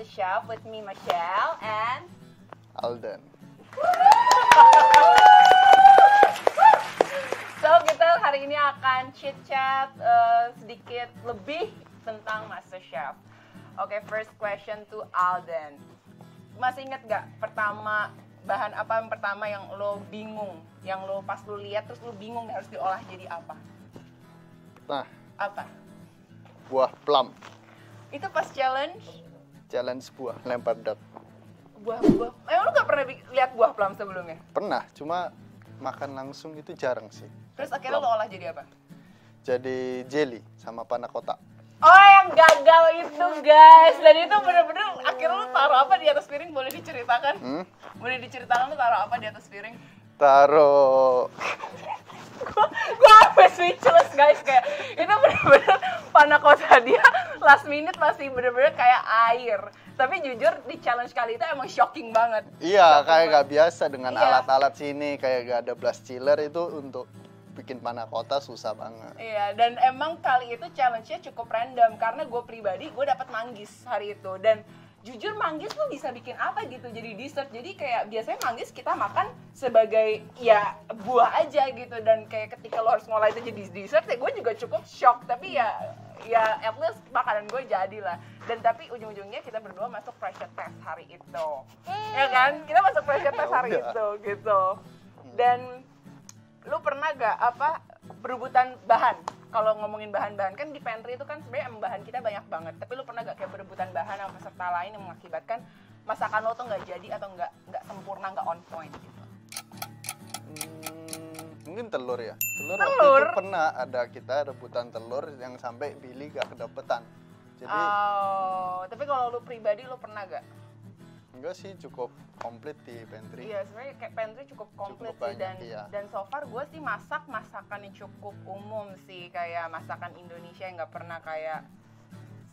the Chef with me, Michelle and Alden. So kita hari ini akan chit-chat sedikit lebih tentang MasterChef. Oke, first question to Alden. Masih inget gak pertama bahan apa yang pertama yang lo bingung, yang lo pas lo lihat terus lo bingung harus diolah jadi apa? Nah, Apa? buah plum. Itu pas challenge Challenge buah lempar dart. buah-buah. Emang lu gak pernah lihat buah plum sebelumnya? Pernah, cuma makan langsung itu jarang sih. Terus akhirnya lo olah jadi apa? Jadi jelly sama panna cotta. Oh, yang gagal itu guys. Dan itu bener-bener akhirnya lu taruh apa di atas piring, boleh diceritakan? Boleh diceritakan lu taruh apa di atas piring? Taruh Gua sampai speechless guys, kayak itu bener-bener panna cotta dia last minute masih bener-bener kayak air. Tapi jujur di challenge kali itu emang shocking banget. Iya, kayak gak biasa dengan Iya. alat-alat sini, kayak gak ada blast chiller itu untuk bikin panna cotta susah banget. Iya, dan emang kali itu challenge-nya cukup random karena gue pribadi gue dapat manggis hari itu, dan jujur manggis tuh bisa bikin apa gitu jadi dessert. Jadi kayak biasanya manggis kita makan sebagai ya buah aja gitu, dan kayak ketika lo harus ngolah itu jadi dessert ya gue juga cukup shock. Tapi ya at least makanan gue jadilah. Dan tapi ujung-ujungnya kita berdua masuk pressure test hari itu. Ya kan? Kita masuk pressure test hari Ya udah. itu gitu. Dan lu pernah gak berebutan bahan? Kalau ngomongin bahan-bahan kan di pantry itu kan sebenarnya emang bahan kita banyak banget. Tapi lu pernah gak kayak berebutan bahan sama peserta lain yang mengakibatkan masakan lo tuh nggak jadi atau nggak sempurna, nggak on point gitu? Mungkin telur ya. Telur waktu Telur? itu pernah ada kita rebutan telur yang sampai Billy gak kedapetan. Jadi Oh, tapi kalau lu pribadi lu pernah gak? enggak sih, cukup komplit di pantry. Iya, sebenarnya kayak pantry cukup komplit Cukup sih, banyak, iya. dan so far gue sih masak masakan yang cukup umum sih, kayak masakan Indonesia yang nggak pernah kayak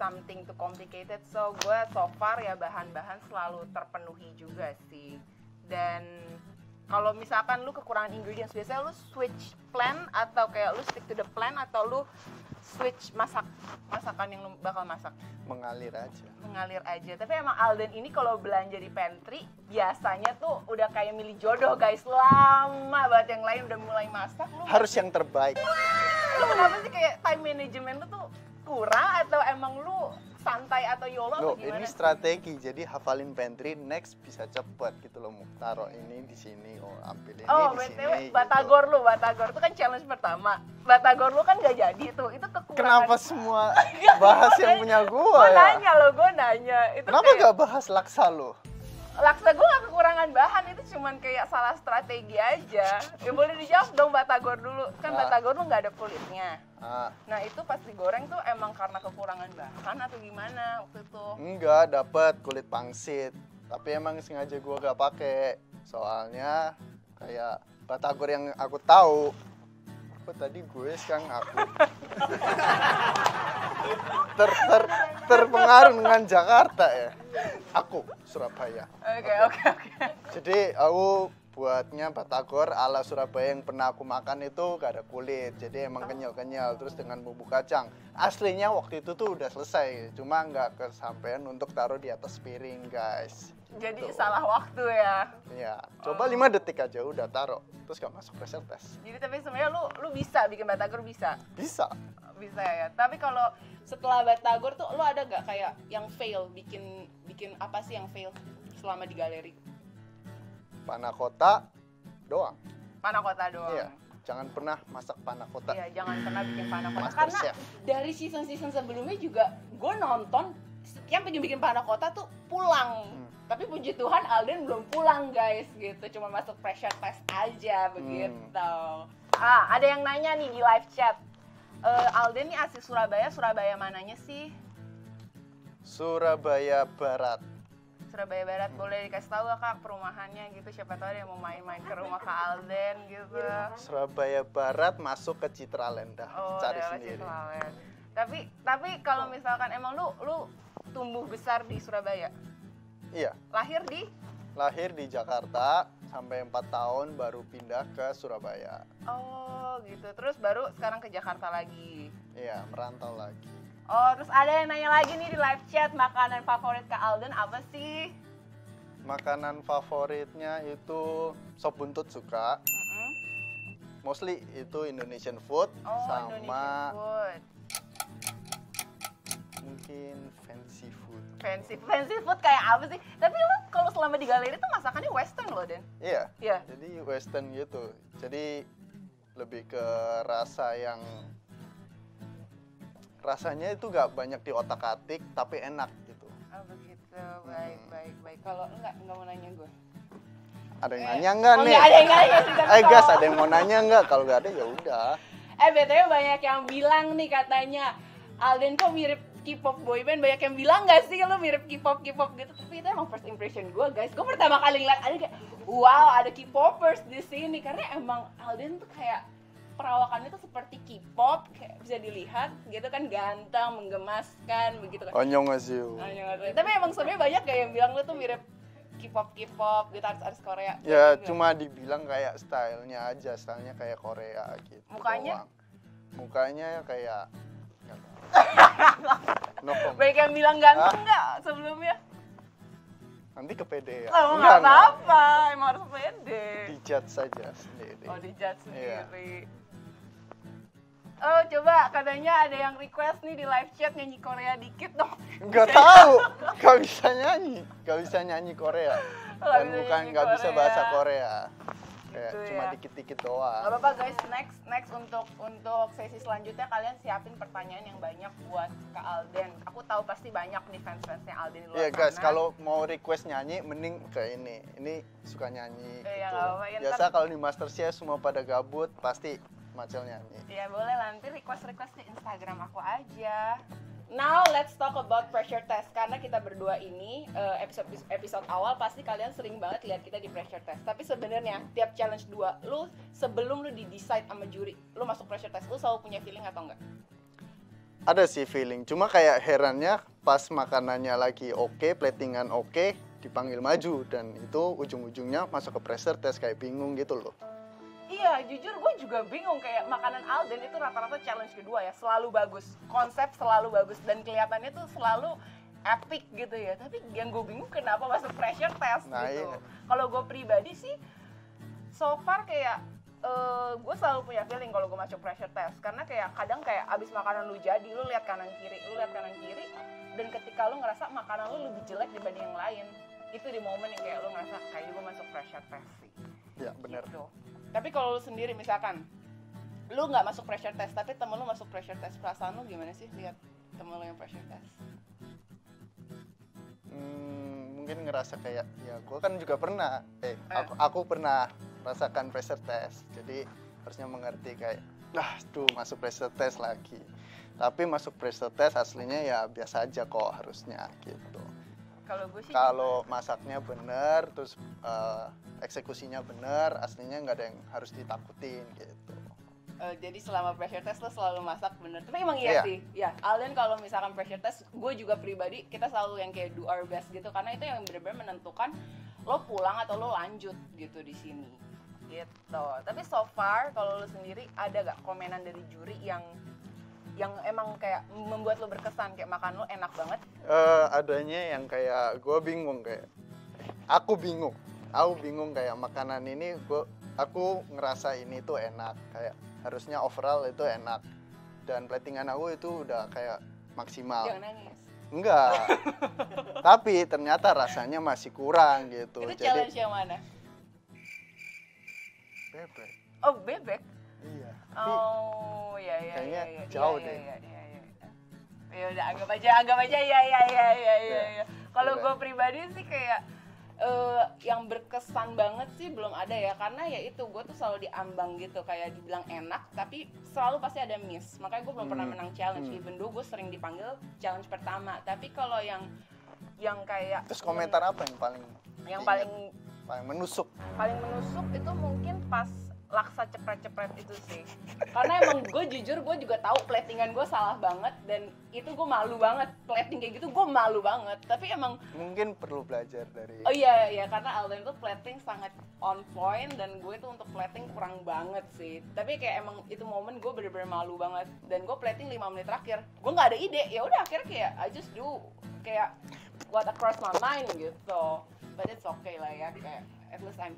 something too complicated. So gue so far ya bahan-bahan selalu terpenuhi juga sih. Dan kalau misalkan lu kekurangan ingredients, biasanya lu switch plan atau kayak lu stick to the plan, atau lu switch masakan yang lu bakal masak? Mengalir aja. Mengalir aja. Tapi emang Alden ini kalau belanja di pantry biasanya tuh udah kayak milih jodoh guys. Lama banget, yang lain udah mulai masak, lu Harus yang terbaik. kenapa sih kayak time management lu tuh kurang, atau emang lu santai atau YOLO atau Loh, gimana? ini strategi. Jadi hafalin pantry, next bisa cepet gitu loh. Taruh ini di sini, ambil ini Oh, di BTW, sini. Batagor lu, Batagor itu kan challenge pertama. Batagor lu kan gak jadi tuh, itu kekurangan. Kenapa semua bahas yang punya gua Gue ya? nanya lo, gue nanya. Itu Kenapa kayak, gak bahas laksa lo? laksa gue gak kekurangan bahan, itu cuman kayak salah strategi aja. Ya boleh dijawab dong Batagor dulu. Kan Ah. Batagor lu gak ada kulitnya. Ah, Nah itu pas digoreng tuh emang karena kekurangan bahan atau gimana waktu itu? enggak, dapet kulit pangsit. Tapi emang sengaja gua gak pakai. Soalnya kayak batagor yang aku tahu. Kok tadi gue sekarang aku? Terpengaruh dengan Jakarta ya. Aku Surabaya. Oke. Jadi aku buatnya batagor ala Surabaya yang pernah aku makan itu gak ada kulit. Jadi emang kenyal-kenyal, terus dengan bumbu kacang. Aslinya waktu itu tuh udah selesai, cuma nggak kesampaian untuk taruh di atas piring guys. Jadi Tuh. salah waktu ya. Iya, coba 5 detik aja udah taruh, terus gak masuk pressure test. Jadi tapi sebenarnya lu bisa bikin Batagor, bisa Bisa. ya. Tapi kalau setelah Batagor tuh lu ada gak kayak yang fail, bikin apa sih yang fail selama di galeri? Panna cotta doang. Panna cotta doang. Iya, jangan pernah masak panna cotta. Iya, jangan pernah bikin panna cotta. Master Karena Chef. dari season-season sebelumnya juga gue nonton yang bikin panna cotta tuh pulang. Tapi puji Tuhan Alden belum pulang guys gitu. Cuma masuk pressure test aja begitu. Ada yang nanya nih di live chat. Alden nih asli Surabaya. Surabaya mananya sih? Surabaya Barat. Surabaya Barat, boleh dikasih tahu gak Kak perumahannya gitu, siapa tahu ada yang mau main-main ke rumah Kak Alden gitu. Surabaya Barat masuk ke Citraland dah, cari daerah sendiri. Citraland. Tapi kalau misalkan emang lu tumbuh besar di Surabaya, Iya, lahir di Jakarta sampai 4 tahun baru pindah ke Surabaya. oh gitu, terus baru sekarang ke Jakarta lagi. Iya, merantau lagi. Oh, terus ada yang nanya lagi nih di live chat, makanan favorit Kak Alden apa sih? Makanan favoritnya itu sop buntut suka. Mm-mm. Mostly itu Indonesian food Oh, sama Indonesian food. mungkin fancy food. Fancy food kayak apa sih? Tapi lo kalau selama di galeri tuh masakannya western loh, Den. Iya. Iya. Jadi western gitu. Jadi lebih ke rasa yang rasanya itu gak banyak di otak-atik tapi enak gitu. Oh begitu, baik. Kalau enggak mau nanya gue. Ada yang nanya nggak nih? Enggak ada yang nanya sih. Gas, ada yang mau nanya nggak? Kalau nggak ada ya udah. BTW banyak yang bilang nih katanya Alden kok mirip K-pop boyband, banyak yang bilang nggak sih lo mirip K-pop gitu, tapi itu emang first impression gue guys. Gue pertama kali ngeliat ada kayak wow ada K-popers di sini karena emang Alden tuh kayak perawakannya tuh seperti K-pop, kayak bisa dilihat gitu kan, ganteng, menggemaskan begitu kan. Annyeonghaseyo. Tapi emang sebenarnya banyak kayak yang bilang lo tuh mirip K-pop gitu, artis Korea. Ya cuma dibilang kayak stylenya aja, stylenya kayak Korea gitu. Mukanya? Doang. Mukanya kayak no comment. Banyak yang bilang ganteng nggak sebelumnya? Nanti kepedean. Oh, nggak apa-apa, emang harus pede. Dijudge saja sendiri. Oh, dijudge Iya. sendiri. Oh, coba katanya ada yang request nih di live chat nyanyi Korea dikit dong. Nggak tahu, nggak bisa nyanyi Korea. Nggak Dan bisa bukan nyanyi nggak bisa Korea. bahasa Korea. Kayak Gitu cuma ya. dikit-dikit Gak doang. apa-apa guys, next untuk sesi selanjutnya kalian siapin pertanyaan yang banyak buat Kak Alden. Aku tahu pasti banyak nih fans-fansnya Alden di luar Iya guys, sana. kalau mau request nyanyi, mending ke ini. Ini suka nyanyi. Iya, gitu. nggak apa-apa. Ya, Biasa kalau di Masterchef semua pada gabut, pasti Macel nyanyi. Ya boleh lah, nanti request di Instagram aku aja. Now let's talk about pressure test karena kita berdua ini episode awal pasti kalian sering banget lihat kita di pressure test. Tapi sebenarnya tiap challenge 2 lu sebelum lu di-decide sama juri, lu masuk pressure test, lu selalu punya feeling atau enggak? Ada sih feeling, cuma kayak herannya pas makanannya lagi oke, platingan oke, dipanggil maju dan itu ujung-ujungnya masuk ke pressure test kayak bingung gitu loh. Iya, jujur gue juga bingung kayak makanan Alden itu rata-rata challenge kedua ya, selalu bagus. Konsep selalu bagus dan kelihatannya tuh selalu epic gitu ya. Tapi yang gue bingung kenapa masuk pressure test Nah, gitu. iya. Kalau gue pribadi sih so far kayak gue selalu punya feeling kalau gue masuk pressure test karena kayak kadang kayak abis makanan lu jadi, lu lihat kanan kiri, dan ketika lu ngerasa makanan lu lebih jelek dibanding yang lain, itu di momen yang kayak lu ngerasa kayak gue masuk pressure test sih. Ya benar. Gitu. Tapi kalau lu sendiri misalkan lu nggak masuk pressure test tapi temen lu masuk pressure test, perasaan lu gimana sih lihat temen lu yang pressure test? Mungkin ngerasa kayak ya gue kan juga pernah aku pernah rasakan pressure test, jadi harusnya mengerti kayak tuh masuk pressure test lagi, tapi masuk pressure test aslinya ya biasa aja kok harusnya gitu. Kalau gue sih Kalau masaknya bener terus eksekusinya bener, aslinya nggak ada yang harus ditakutin gitu. jadi selama pressure test lo selalu masak bener. Tapi emang iya sih. Ya, Alden kalau misalkan pressure test, gue juga pribadi kita selalu yang kayak do our best gitu karena itu yang benar-benar menentukan lo pulang atau lo lanjut gitu di sini. Gitu. Tapi so far kalau lo sendiri ada gak komenan dari juri yang emang kayak membuat lo berkesan kayak makan lo enak banget? Adanya yang kayak gue bingung kayak aku bingung kayak makanan ini aku ngerasa ini tuh enak, kayak harusnya overall itu enak dan platingan aku itu udah kayak maksimal. Jangan nangis. Enggak. Tapi ternyata rasanya masih kurang gitu. Itu challenge yang mana? Bebek. Oh, bebek? Iya. Oh, iya. Kayaknya jauh deh. Ya udah anggap aja ya. Kalau gue pribadi sih kayak yang berkesan banget sih belum ada ya, karena ya itu gue tuh selalu diambang gitu, kayak dibilang enak tapi selalu pasti ada miss, makanya gue belum pernah menang challenge. Even though gue sering dipanggil challenge pertama, tapi kalau yang kayak Terus komentar apa yang paling paling menusuk? paling menusuk itu mungkin pas laksa cepret-cepret itu sih. Karena emang gue jujur gue juga tahu platingan gue salah banget dan itu gue malu banget. Plating kayak gitu gue malu banget. Tapi emang mungkin perlu belajar dari oh iya karena Alden tuh plating sangat on point dan gue tuh untuk plating kurang banget sih. Tapi kayak emang itu momen gue bener-bener malu banget dan gue plating 5 menit terakhir. Gue nggak ada ide. Ya udah akhirnya kayak I just do kayak what across my mind gitu. But it's okay lah ya kayak at least I'm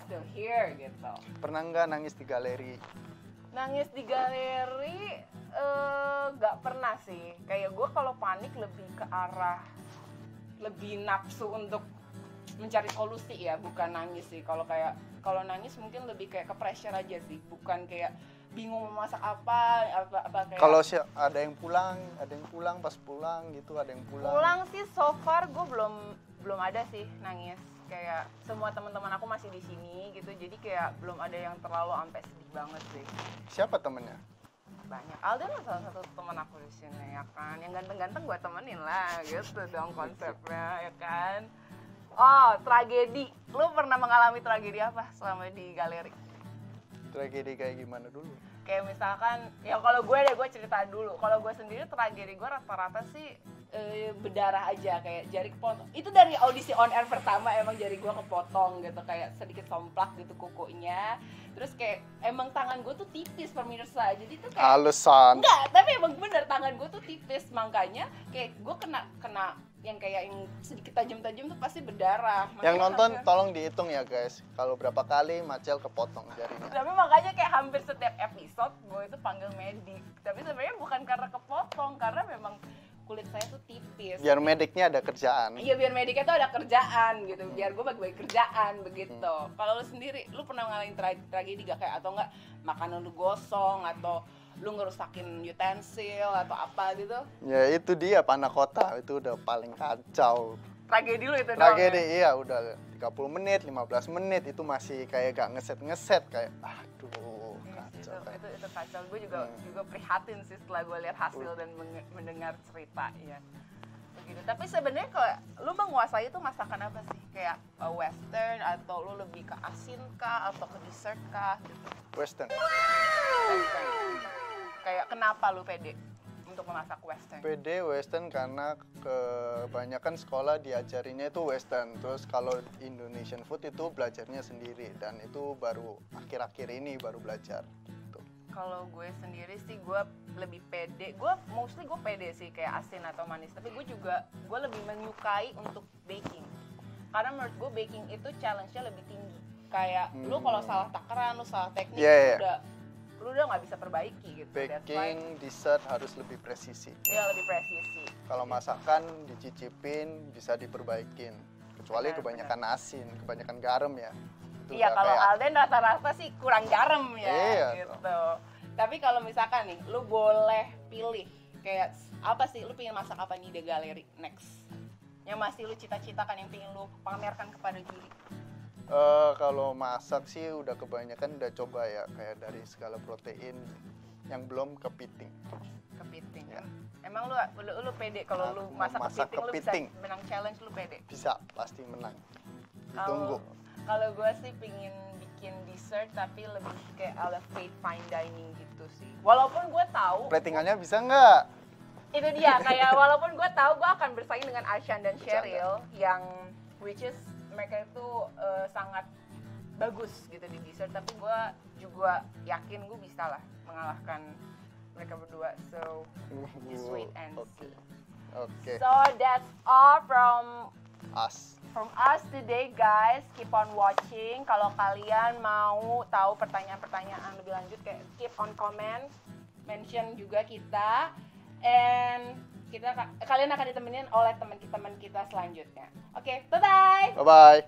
still here gitu. Pernah nggak nangis di galeri? Nangis di galeri nggak pernah sih. Kayak gue kalau panik lebih ke arah lebih nafsu untuk mencari solusi ya, bukan nangis sih. Kalau nangis mungkin lebih kayak ke pressure aja sih, bukan kayak bingung mau masak apa kayak. Kalau ada yang pulang pas pulang gitu, ada yang pulang. Pulang sih so far gue belum ada sih nangis. Kayak semua teman-teman aku masih di sini gitu, jadi kayak belum ada yang terlalu sampai sedih banget sih. Siapa temennya? Banyak. Alden lah salah satu teman aku di sini ya kan. Yang ganteng-ganteng gue temenin lah gitu dong konsepnya ya kan. Oh, tragedi. Lu pernah mengalami tragedi apa selama di galeri? Tragedi kayak gimana dulu? Kayak misalkan, ya kalau gue cerita dulu. Kalau gue sendiri tragedi gue rata-rata sih berdarah aja, kayak jari kepotong. Itu dari audisi on air pertama emang jari gue kepotong gitu, kayak sedikit somplak gitu kukunya. Terus kayak emang tangan gue tuh tipis pemirsa, jadi tuh kayak alasan. Enggak, tapi emang bener tangan gue tuh tipis, makanya kayak gue kena yang kayak yang sedikit tajam-tajam tuh pasti berdarah. Yang nonton tolong dihitung ya guys, kalau berapa kali Macel kepotong jarinya. Tapi makanya kayak hampir setiap episode gue itu panggil medik. Tapi sebenarnya bukan karena kepotong, karena memang kulit saya tuh tipis. Biar mediknya ada kerjaan. Iya, biar mediknya tuh ada kerjaan gitu. Biar gue bagi-bagi kerjaan begitu. Kalau lu sendiri, lu pernah ngalamin tragedi gak kayak atau enggak makanan lu gosong atau lu ngerusakin utensil atau apa gitu? Ya itu dia panah kota, itu udah paling kacau. Tragedi lu itu Tragedi doang, ya? iya udah 30 menit, 15 menit itu masih kayak gak ngeset kayak aduh kacau. Itu kacau. Gue juga prihatin sih setelah gue lihat hasil dan mendengar cerita ya. Begitu. Tapi sebenarnya kalau lu menguasai itu masakan apa sih? Kayak western atau lu lebih ke asin kah atau ke dessert kah gitu? Western. Kayak kenapa lu pede untuk memasak western? PD Western karena kebanyakan sekolah diajarinnya itu Western. Terus kalau Indonesian food itu belajarnya sendiri dan itu baru akhir-akhir ini baru belajar. Gitu. Kalau gue sendiri sih gue lebih pede. Gue mostly gue pede sih kayak asin atau manis. Tapi gue lebih menyukai untuk baking. Karena menurut gue baking itu challenge-nya lebih tinggi. Kayak lu kalau salah takaran, lu salah teknik, lu udah nggak bisa perbaiki gitu. Baking, dessert harus lebih presisi. Iya, lebih presisi. Kalau masakan dicicipin bisa diperbaikin. Kecuali kebanyakan asin, kebanyakan garam ya. Iya, kalau Alden rata-rata sih kurang garam ya iya, gitu. Tapi kalau misalkan nih, lu boleh pilih kayak apa sih, lu pengen masak apa nih di galeri next? Yang masih lu cita-citakan, yang pengen lu pamerkan kepada juri? Kalau masak sih udah kebanyakan udah coba ya, kayak dari segala protein yang belum kepiting. Kepiting ya. Kan? Emang lu pede kalau lu masak kepiting, lu bisa menang challenge, lu pede? Bisa, pasti menang. Ditunggu. Kalau gue sih pingin bikin dessert tapi lebih kayak ala fine dining gitu sih. Walaupun gue tahu platingannya bisa nggak? Itu dia, kayak walaupun gue tahu gue akan bersaing dengan Aishan dan Cheryl yang which is mereka itu sangat bagus gitu di dessert, tapi gue juga yakin gue bisa lah mengalahkan mereka berdua. So just wait and see. Okay. So that's all from us today guys. Keep on watching. Kalau kalian mau tahu pertanyaan-pertanyaan lebih lanjut, kayak keep on comment, mention juga kita, and kalian akan ditemenin oleh teman kita selanjutnya. Oke, bye bye. Bye bye.